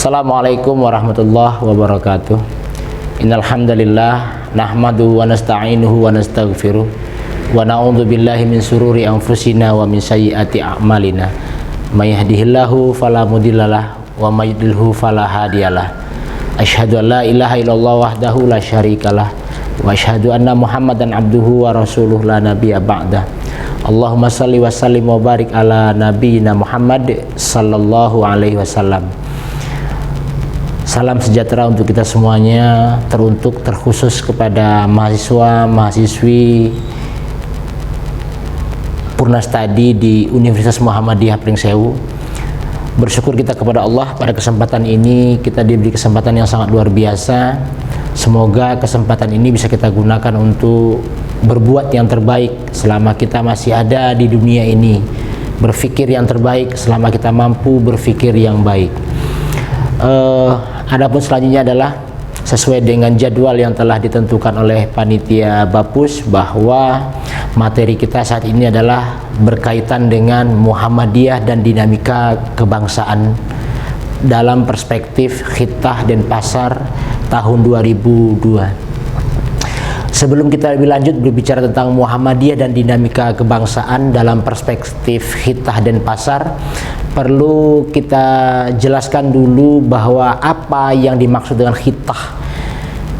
Assalamualaikum warahmatullahi wabarakatuh. Innal hamdalillah nahmaduhu wa nasta'inuhu wa nastaghfiruh wa na'udzu billahi min sururi anfusina wa min sayyiati a'malina. May yahdihillahu fala mudhillalah wa may yudlilhu fala hadiyalah. Asyhadu an la ilaha illallah wahdahu la syarikalah wa asyhadu anna Muhammadan abduhu wa rasuluh la nabiyya ba'dah. Allahumma salli wa sallim wa barik ala nabiyyina Muhammad sallallahu alaihi wasallam. Salam sejahtera untuk kita semuanya, terkhusus kepada mahasiswa, mahasiswi Purnastadi di Universitas Muhammadiyah Pringsewu. Bersyukur kita kepada Allah pada kesempatan ini kita diberi kesempatan yang sangat luar biasa. Semoga kesempatan ini bisa kita gunakan untuk berbuat yang terbaik selama kita masih ada di dunia ini. Berpikir yang terbaik selama kita mampu berpikir yang baik. Adapun selanjutnya adalah sesuai dengan jadwal yang telah ditentukan oleh panitia Bapus, bahwa materi kita saat ini adalah berkaitan dengan Muhammadiyah dan dinamika kebangsaan dalam perspektif Khittah dan Pasar tahun 2002. Sebelum kita lebih lanjut berbicara tentang Muhammadiyah dan dinamika kebangsaan dalam perspektif Khittah dan Pasar, perlu kita jelaskan dulu bahwa apa yang dimaksud dengan Khittah.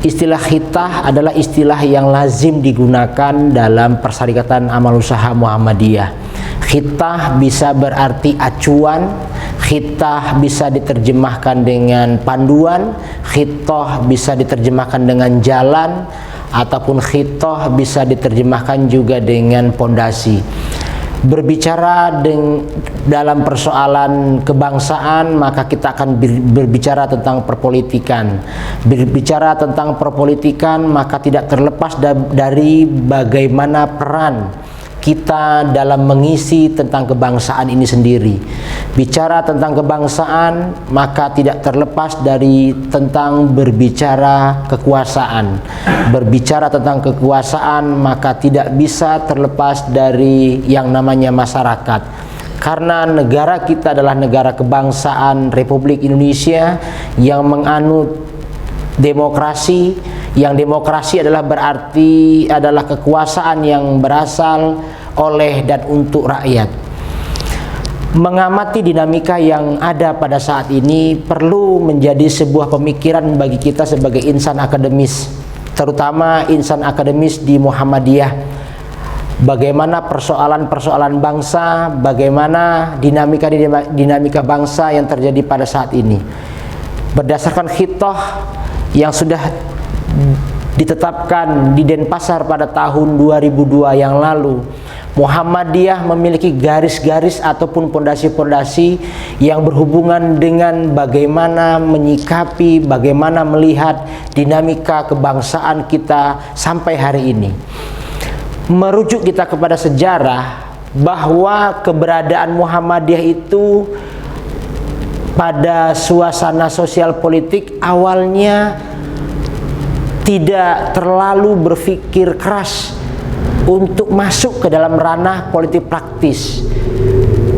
Istilah Khittah adalah istilah yang lazim digunakan dalam Persyarikatan Amal Usaha Muhammadiyah. Khittah bisa berarti acuan, khittah bisa diterjemahkan dengan panduan, khittah bisa diterjemahkan dengan jalan, ataupun khittah bisa diterjemahkan juga dengan pondasi. Berbicara dalam persoalan kebangsaan, maka kita akan berbicara tentang perpolitikan. Berbicara tentang perpolitikan, maka tidak terlepas dari bagaimana peran kita dalam mengisi tentang kebangsaan ini sendiri. Bicara tentang kebangsaan, maka tidak terlepas dari tentang berbicara kekuasaan. Berbicara tentang kekuasaan, maka tidak bisa terlepas dari yang namanya masyarakat. Karena negara kita adalah negara kebangsaan Republik Indonesia yang menganut demokrasi, yang demokrasi adalah berarti adalah kekuasaan yang berasal oleh dan untuk rakyat. Mengamati dinamika yang ada pada saat ini perlu menjadi sebuah pemikiran bagi kita sebagai insan akademis, terutama insan akademis di Muhammadiyah. Bagaimana persoalan-persoalan bangsa, bagaimana dinamika bangsa yang terjadi pada saat ini. Berdasarkan khittah yang sudah ditetapkan di Denpasar pada tahun 2002 yang lalu, Muhammadiyah memiliki garis-garis ataupun pondasi-pondasi yang berhubungan dengan bagaimana menyikapi, bagaimana melihat dinamika kebangsaan kita sampai hari ini. Merujuk kita kepada sejarah bahwa keberadaan Muhammadiyah itu pada suasana sosial politik awalnya tidak terlalu berpikir keras untuk masuk ke dalam ranah politik praktis.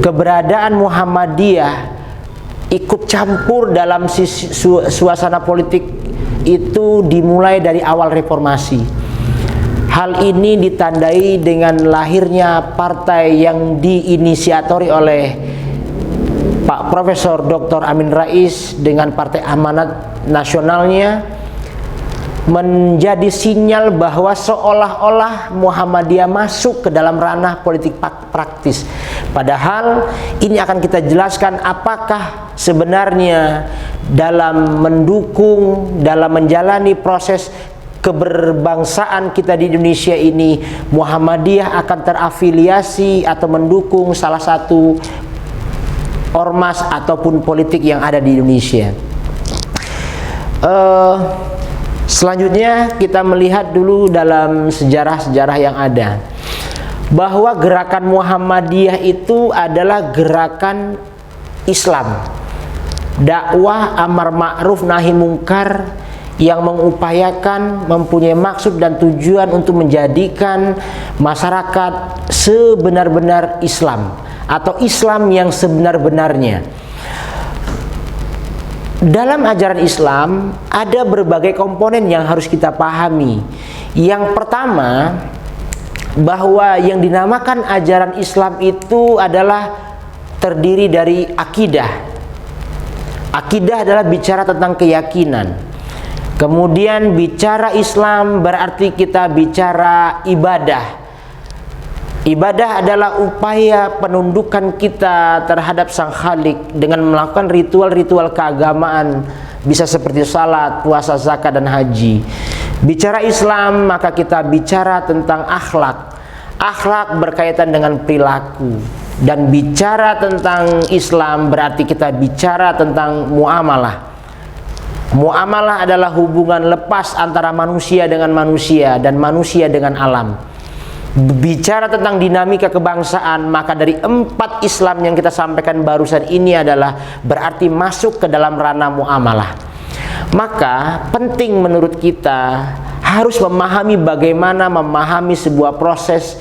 Keberadaan Muhammadiyah ikut campur dalam suasana politik itu dimulai dari awal reformasi. Hal ini ditandai dengan lahirnya partai yang diinisiatori oleh Pak Profesor Dr. Amin Rais dengan Partai Amanat Nasionalnya, menjadi sinyal bahwa seolah-olah Muhammadiyah masuk ke dalam ranah politik praktis. Padahal ini akan kita jelaskan apakah sebenarnya dalam mendukung, dalam menjalani proses keberbangsaan kita di Indonesia ini, Muhammadiyah akan terafiliasi atau mendukung salah satu ormas ataupun politik yang ada di Indonesia. Selanjutnya kita melihat dulu dalam sejarah-sejarah yang ada, bahwa gerakan Muhammadiyah itu adalah gerakan Islam, dakwah amar ma'ruf nahi mungkar, yang mengupayakan, mempunyai maksud dan tujuan untuk menjadikan masyarakat sebenar-benar Islam atau Islam yang sebenar-benarnya. Dalam ajaran Islam ada berbagai komponen yang harus kita pahami. Yang pertama, bahwa yang dinamakan ajaran Islam itu adalah terdiri dari akidah. Akidah adalah bicara tentang keyakinan. Kemudian bicara Islam berarti kita bicara ibadah. Ibadah adalah upaya penundukan kita terhadap Sang Khalik dengan melakukan ritual-ritual keagamaan, bisa seperti salat, puasa, zakat, dan haji. Bicara Islam maka kita bicara tentang akhlak. Akhlak berkaitan dengan perilaku. Dan bicara tentang Islam berarti kita bicara tentang muamalah. Muamalah adalah hubungan lepas antara manusia dengan manusia dan manusia dengan alam. Bicara tentang dinamika kebangsaan, maka dari 4 Islam yang kita sampaikan barusan ini adalah berarti masuk ke dalam ranah muamalah. Maka penting menurut kita harus memahami bagaimana memahami sebuah proses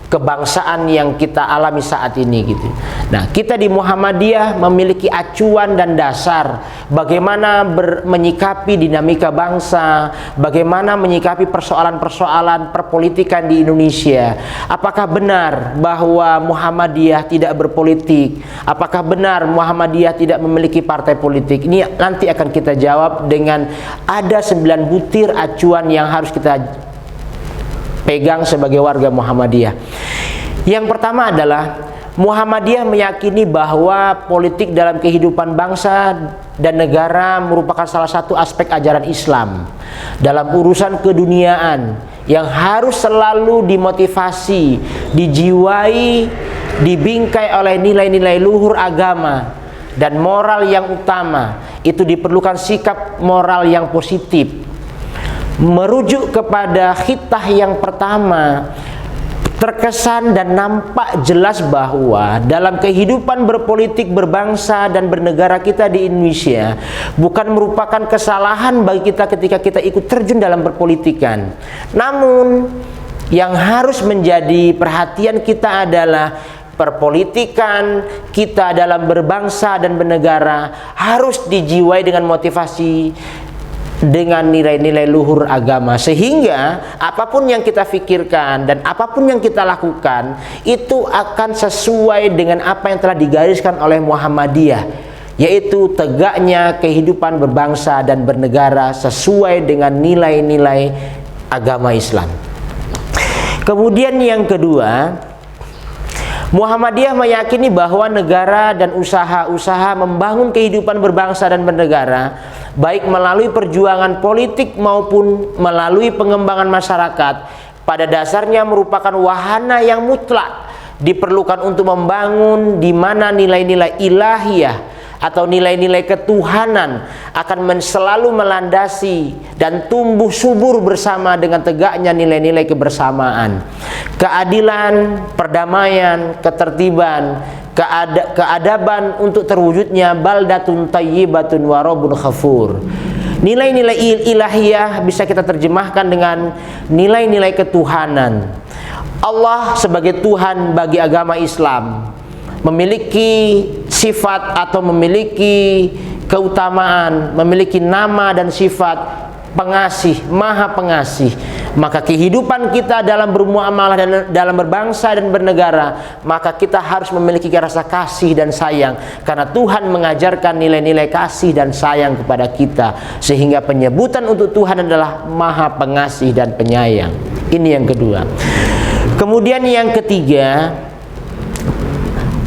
kebangsaan yang kita alami saat ini gitu. Nah, kita di Muhammadiyah memiliki acuan dan dasar bagaimana menyikapi dinamika bangsa, bagaimana menyikapi persoalan-persoalan perpolitikan di Indonesia. Apakah benar bahwa Muhammadiyah tidak berpolitik? Apakah benar Muhammadiyah tidak memiliki partai politik? Ini nanti akan kita jawab dengan ada 9 butir acuan yang harus kita pegang sebagai warga Muhammadiyah. Yang pertama adalah Muhammadiyah meyakini bahwa politik dalam kehidupan bangsa dan negara merupakan salah satu aspek ajaran Islam dalam urusan keduniaan yang harus selalu dimotivasi, dijiwai, dibingkai oleh nilai-nilai luhur agama dan moral yang utama. Itu diperlukan sikap moral yang positif. Merujuk kepada khitah yang pertama, terkesan dan nampak jelas bahwa dalam kehidupan berpolitik, berbangsa dan bernegara kita di Indonesia bukan merupakan kesalahan bagi kita ketika kita ikut terjun dalam perpolitikan. Namun yang harus menjadi perhatian kita adalah perpolitikan kita dalam berbangsa dan bernegara harus dijiwai dengan motivasi dengan nilai-nilai luhur agama, sehingga apapun yang kita pikirkan dan apapun yang kita lakukan itu akan sesuai dengan apa yang telah digariskan oleh Muhammadiyah, yaitu tegaknya kehidupan berbangsa dan bernegara sesuai dengan nilai-nilai agama Islam. Kemudian yang kedua, Muhammadiyah meyakini bahwa negara dan usaha-usaha membangun kehidupan berbangsa dan bernegara, baik melalui perjuangan politik maupun melalui pengembangan masyarakat, pada dasarnya merupakan wahana yang mutlak diperlukan untuk membangun di mana nilai-nilai ilahiyah atau nilai-nilai ketuhanan akan selalu melandasi dan tumbuh subur bersama dengan tegaknya nilai-nilai kebersamaan, keadilan, perdamaian, ketertiban, keadaban untuk terwujudnya baldatun thayyibatun wa rabbun ghafur. Nilai-nilai ilahiyah bisa kita terjemahkan dengan nilai-nilai ketuhanan. Allah sebagai Tuhan bagi agama Islam memiliki sifat atau memiliki keutamaan, memiliki nama dan sifat pengasih, maha pengasih. Maka kehidupan kita dalam bermuamalah dan dalam berbangsa dan bernegara, maka kita harus memiliki rasa kasih dan sayang, karena Tuhan mengajarkan nilai-nilai kasih dan sayang kepada kita, sehingga penyebutan untuk Tuhan adalah maha pengasih dan penyayang. Ini yang kedua. Kemudian yang ketiga,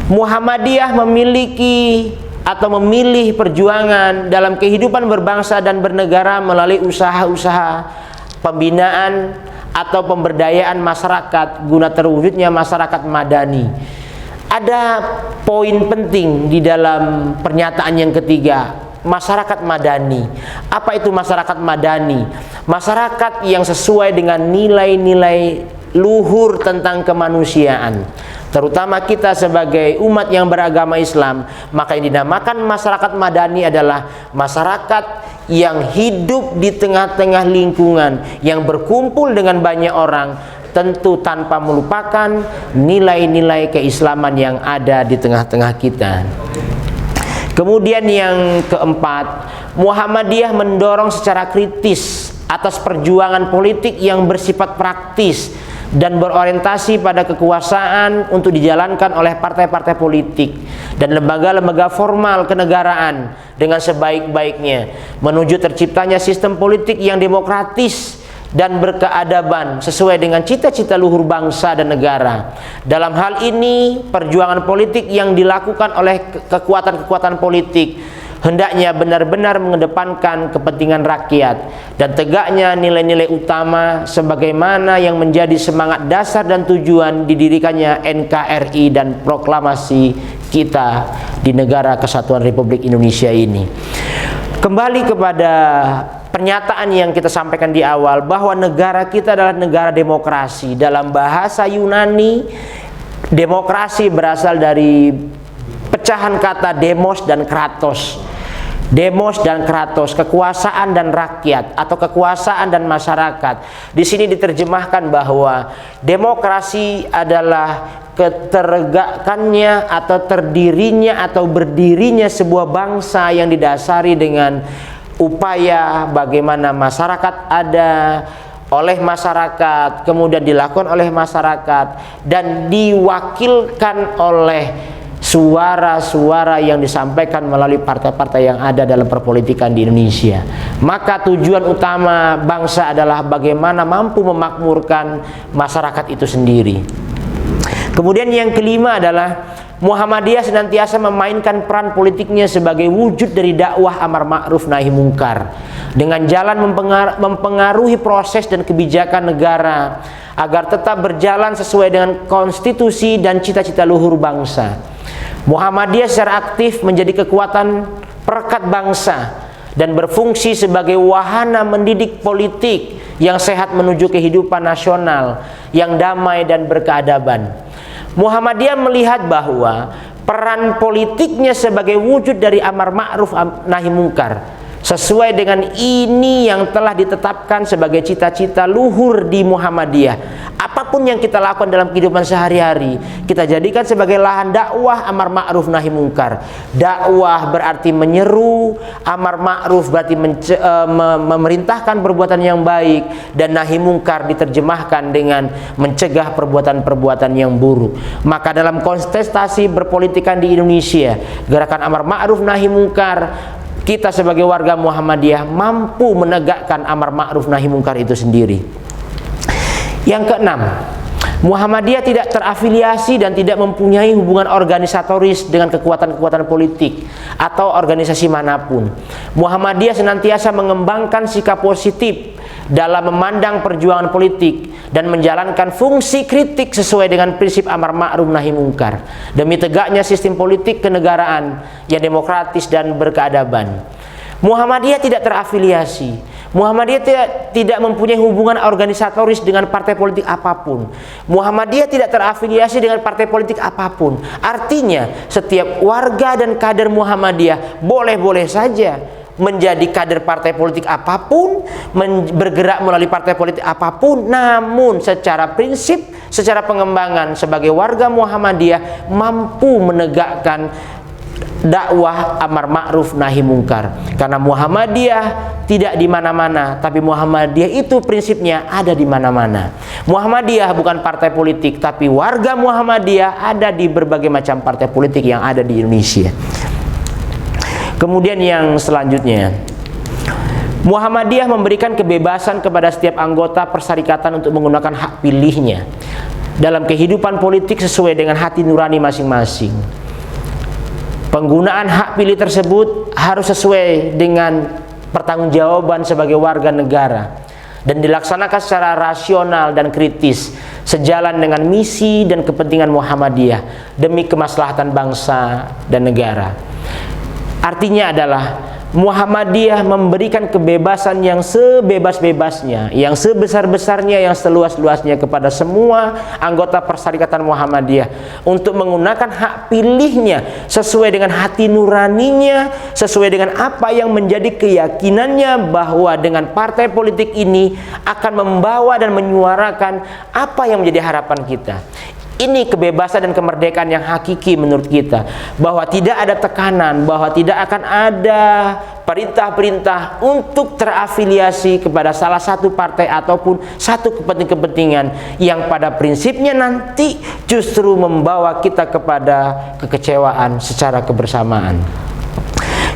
Muhammadiyah memiliki atau memilih perjuangan dalam kehidupan berbangsa dan bernegara melalui usaha-usaha pembinaan atau pemberdayaan masyarakat guna terwujudnya masyarakat madani. Ada poin penting di dalam pernyataan yang ketiga, masyarakat madani. Apa itu masyarakat madani? Masyarakat yang sesuai dengan nilai-nilai luhur tentang kemanusiaan. Terutama kita sebagai umat yang beragama Islam, maka yang dinamakan masyarakat madani adalah masyarakat yang hidup di tengah-tengah lingkungan, yang berkumpul dengan banyak orang, tentu tanpa melupakan nilai-nilai keislaman yang ada di tengah-tengah kita. Kemudian yang keempat, Muhammadiyah mendorong secara kritis atas perjuangan politik yang bersifat praktis dan berorientasi pada kekuasaan untuk dijalankan oleh partai-partai politik dan lembaga-lembaga formal kenegaraan dengan sebaik-baiknya menuju terciptanya sistem politik yang demokratis dan berkeadaban sesuai dengan cita-cita luhur bangsa dan negara. Dalam hal ini, perjuangan politik yang dilakukan oleh kekuatan-kekuatan politik hendaknya benar-benar mengedepankan kepentingan rakyat dan tegaknya nilai-nilai utama sebagaimana yang menjadi semangat dasar dan tujuan didirikannya NKRI dan proklamasi kita di Negara Kesatuan Republik Indonesia ini. Kembali kepada pernyataan yang kita sampaikan di awal bahwa negara kita adalah negara demokrasi. Dalam bahasa Yunani, demokrasi berasal dari pecahan kata demos dan kratos. Demos dan kratos, kekuasaan dan rakyat atau kekuasaan dan masyarakat. Di sini diterjemahkan bahwa demokrasi adalah ketergakannya atau terdirinya atau berdirinya sebuah bangsa yang didasari dengan upaya bagaimana masyarakat ada oleh masyarakat, kemudian dilakukan oleh masyarakat dan diwakilkan oleh suara-suara yang disampaikan melalui partai-partai yang ada dalam perpolitikan di Indonesia. Maka tujuan utama bangsa adalah bagaimana mampu memakmurkan masyarakat itu sendiri. Kemudian yang kelima adalah Muhammadiyah senantiasa memainkan peran politiknya sebagai wujud dari dakwah amar ma'ruf nahi mungkar dengan jalan mempengaruhi proses dan kebijakan negara agar tetap berjalan sesuai dengan konstitusi dan cita-cita luhur bangsa. Muhammadiyah secara aktif menjadi kekuatan perekat bangsa dan berfungsi sebagai wahana mendidik politik yang sehat menuju kehidupan nasional yang damai dan berkeadaban. Muhammadiyah melihat bahwa peran politiknya sebagai wujud dari amar ma'ruf nahi mungkar sesuai dengan ini yang telah ditetapkan sebagai cita-cita luhur di Muhammadiyah. Apapun yang kita lakukan dalam kehidupan sehari-hari, kita jadikan sebagai lahan dakwah amar ma'ruf nahi mungkar. Dakwah berarti menyeru, amar ma'ruf berarti memerintahkan perbuatan yang baik, dan nahi mungkar diterjemahkan dengan mencegah perbuatan-perbuatan yang buruk. Maka dalam kontestasi berpolitikan di Indonesia, gerakan amar ma'ruf nahi mungkar, kita sebagai warga Muhammadiyah mampu menegakkan amar ma'ruf nahi mungkar itu sendiri. Yang keenam, Muhammadiyah tidak terafiliasi dan tidak mempunyai hubungan organisatoris dengan kekuatan-kekuatan politik atau organisasi manapun. Muhammadiyah senantiasa mengembangkan sikap positif dalam memandang perjuangan politik dan menjalankan fungsi kritik sesuai dengan prinsip amar ma'ruf nahi mungkar demi tegaknya sistem politik kenegaraan yang demokratis dan berkeadaban. Muhammadiyah tidak terafiliasi. Muhammadiyah tidak mempunyai hubungan organisatoris dengan partai politik apapun. Muhammadiyah tidak terafiliasi dengan partai politik apapun. Artinya setiap warga dan kader Muhammadiyah boleh-boleh saja menjadi kader partai politik apapun, bergerak melalui partai politik apapun, namun secara prinsip, secara pengembangan sebagai warga Muhammadiyah mampu menegakkan dakwah amar ma'ruf nahi mungkar. Karena Muhammadiyah tidak di mana-mana, tapi Muhammadiyah itu prinsipnya ada di mana-mana. Muhammadiyah bukan partai politik, tapi warga Muhammadiyah ada di berbagai macam partai politik yang ada di Indonesia. Kemudian yang selanjutnya, Muhammadiyah memberikan kebebasan kepada setiap anggota persyarikatan untuk menggunakan hak pilihnya dalam kehidupan politik sesuai dengan hati nurani masing-masing. Penggunaan hak pilih tersebut harus sesuai dengan pertanggungjawaban sebagai warga negara dan dilaksanakan secara rasional dan kritis sejalan dengan misi dan kepentingan Muhammadiyah demi kemaslahatan bangsa dan negara. Artinya adalah Muhammadiyah memberikan kebebasan yang sebebas-bebasnya, yang sebesar-besarnya, yang seluas-luasnya kepada semua anggota persyarikatan Muhammadiyah untuk menggunakan hak pilihnya sesuai dengan hati nuraninya, sesuai dengan apa yang menjadi keyakinannya bahwa dengan partai politik ini akan membawa dan menyuarakan apa yang menjadi harapan kita. Ini kebebasan dan kemerdekaan yang hakiki menurut kita, bahwa tidak ada tekanan, bahwa tidak akan ada perintah-perintah untuk terafiliasi kepada salah satu partai ataupun satu kepentingan yang pada prinsipnya nanti justru membawa kita kepada kekecewaan secara kebersamaan.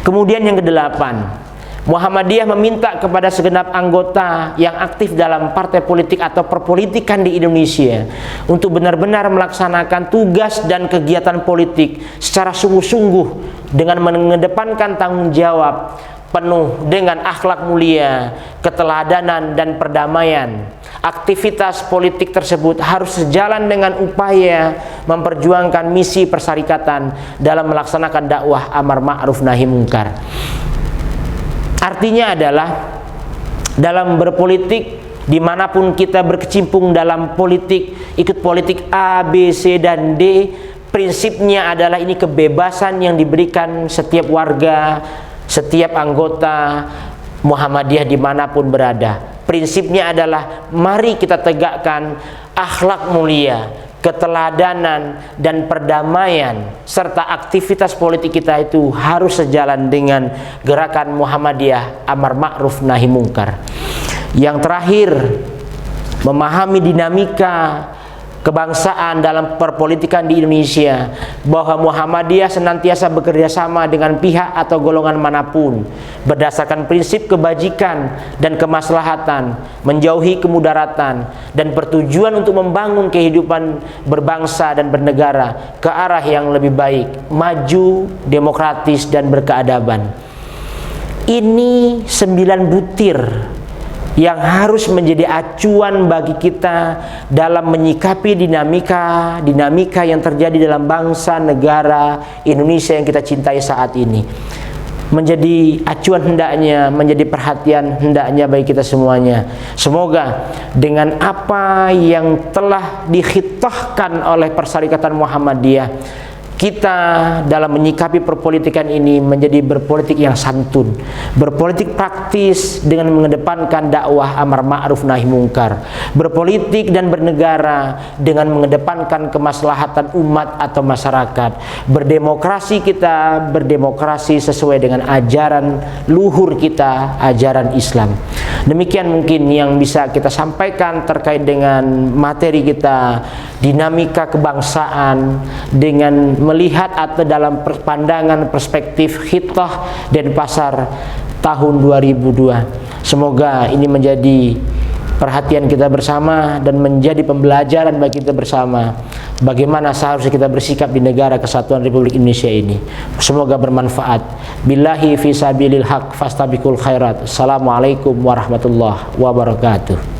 Kemudian yang kedelapan, Muhammadiyah meminta kepada segenap anggota yang aktif dalam partai politik atau perpolitikan di Indonesia untuk benar-benar melaksanakan tugas dan kegiatan politik secara sungguh-sungguh dengan mengedepankan tanggung jawab penuh dengan akhlak mulia, keteladanan dan perdamaian. Aktivitas politik tersebut harus sejalan dengan upaya memperjuangkan misi persyarikatan dalam melaksanakan dakwah amar ma'ruf nahi mungkar. Artinya adalah dalam berpolitik, dimanapun kita berkecimpung dalam politik, ikut politik A, B, C, dan D, prinsipnya adalah ini kebebasan yang diberikan setiap warga, setiap anggota Muhammadiyah dimanapun berada. Prinsipnya adalah mari kita tegakkan akhlak mulia, keteladanan dan perdamaian, serta aktivitas politik kita itu harus sejalan dengan gerakan Muhammadiyah amar ma'ruf nahi mungkar. Yang terakhir, memahami dinamika kebangsaan dalam perpolitikan di Indonesia, bahwa Muhammadiyah senantiasa bekerja sama dengan pihak atau golongan manapun berdasarkan prinsip kebajikan dan kemaslahatan, menjauhi kemudaratan, dan bertujuan untuk membangun kehidupan berbangsa dan bernegara ke arah yang lebih baik, maju, demokratis, dan berkeadaban. Ini 9 butir yang harus menjadi acuan bagi kita dalam menyikapi dinamika yang terjadi dalam bangsa negara Indonesia yang kita cintai saat ini. Menjadi acuan hendaknya, menjadi perhatian hendaknya bagi kita semuanya. Semoga dengan apa yang telah dikhitahkan oleh Persyarikatan Muhammadiyah, kita dalam menyikapi perpolitikan ini menjadi berpolitik yang santun, berpolitik praktis dengan mengedepankan dakwah amar ma'ruf nahi mungkar, berpolitik dan bernegara dengan mengedepankan kemaslahatan umat atau masyarakat, berdemokrasi kita berdemokrasi sesuai dengan ajaran luhur kita, ajaran Islam. Demikian mungkin yang bisa kita sampaikan terkait dengan materi kita, dinamika kebangsaan dengan melihat atau dalam pandangan perspektif khitah dan pasar tahun 2002. Semoga ini menjadi perhatian kita bersama dan menjadi pembelajaran bagi kita bersama bagaimana seharusnya kita bersikap di negara kesatuan Republik Indonesia ini. Semoga bermanfaat. Billahi fi sabilil haq fastabiqul khairat. Assalamualaikum warahmatullahi wabarakatuh.